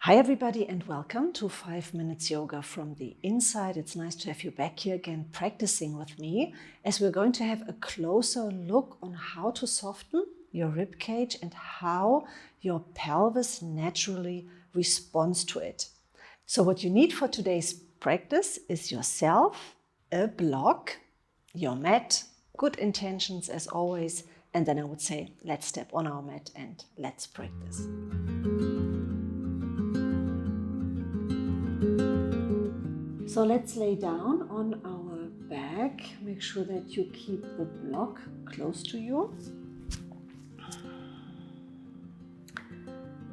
Hi everybody and welcome to 5 Minutes Yoga from the Inside. It's nice to have you back here again practicing with me as we're going to have a closer look on how to soften your rib cage and how your pelvis naturally responds to it. So what you need for today's practice is yourself, a block, your mat, good intentions as always, and then I would say let's step on our mat and let's practice. So let's lay down on our back. Make sure that you keep the block close to you.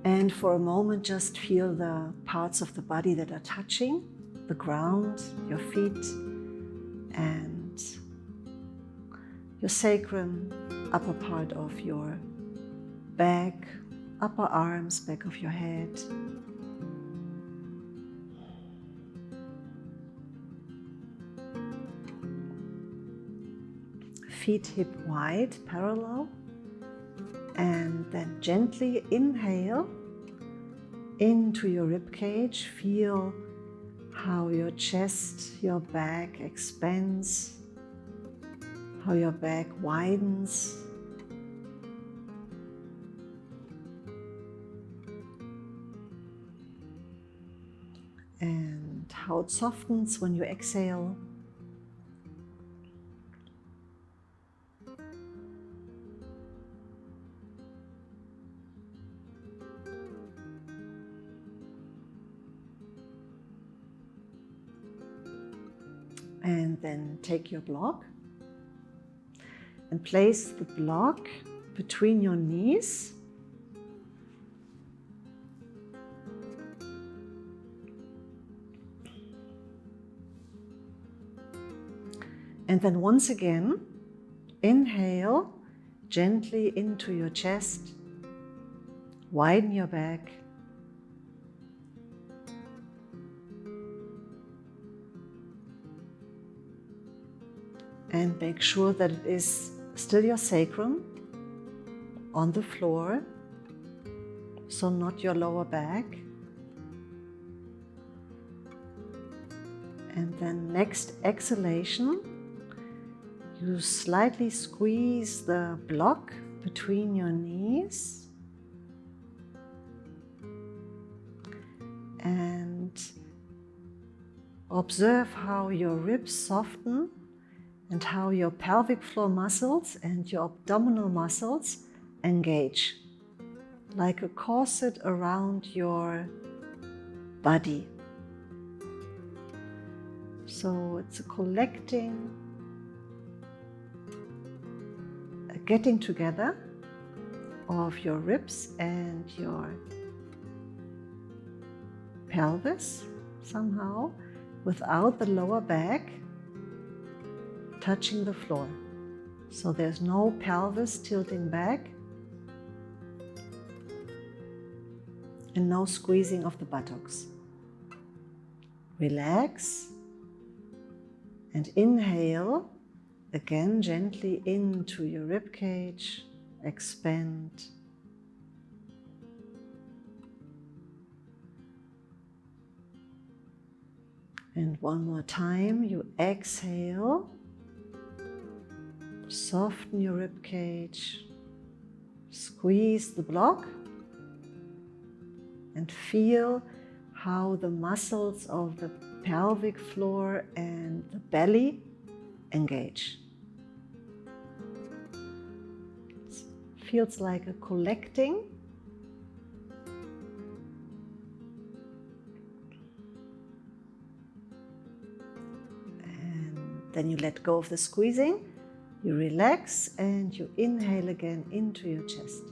And for a moment, just feel the parts of the body that are touching the ground, your feet, and your sacrum, upper part of your back, upper arms, back of your head. Feet hip wide, parallel, and then gently inhale into your rib cage. Feel how your chest, your back expands, how your back widens. And how it softens when you exhale. And then take your block and place the block between your knees. And then once again, inhale gently into your chest, widen your back. And make sure that it is still your sacrum on the floor, so not your lower back. And then next exhalation, you slightly squeeze the block between your knees and observe how your ribs soften and how your pelvic floor muscles and your abdominal muscles engage, like a corset around your body. So it's a collecting, a getting together of your ribs and your pelvis somehow, without the lower back touching the floor. So there's no pelvis tilting back and no squeezing of the buttocks. Relax and inhale again gently into your rib cage, expand. And one more time, you exhale. Soften your rib cage, squeeze the block, and feel how the muscles of the pelvic floor and the belly engage. It feels like a collecting. And then you let go of the squeezing. You relax and you inhale again into your chest.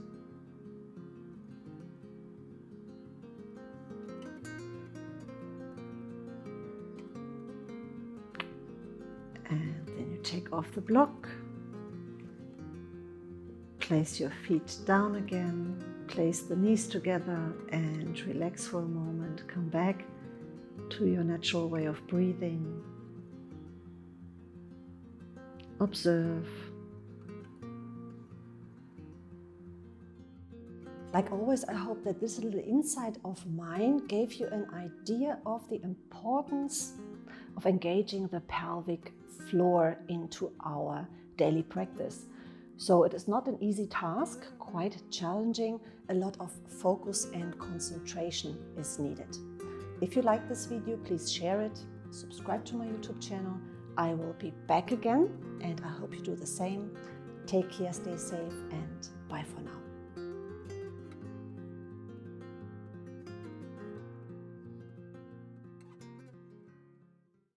And then you take off the block. Place your feet down again. Place the knees together and relax for a moment. Come back to your natural way of breathing. Observe. Like always, I hope that this little insight of mine gave you an idea of the importance of engaging the pelvic floor into our daily practice. So it is not an easy task, quite challenging. A lot of focus and concentration is needed. If you like this video, please share it, subscribe to my YouTube channel. I will be back again, and I hope you do the same. Take care, stay safe, and bye for now.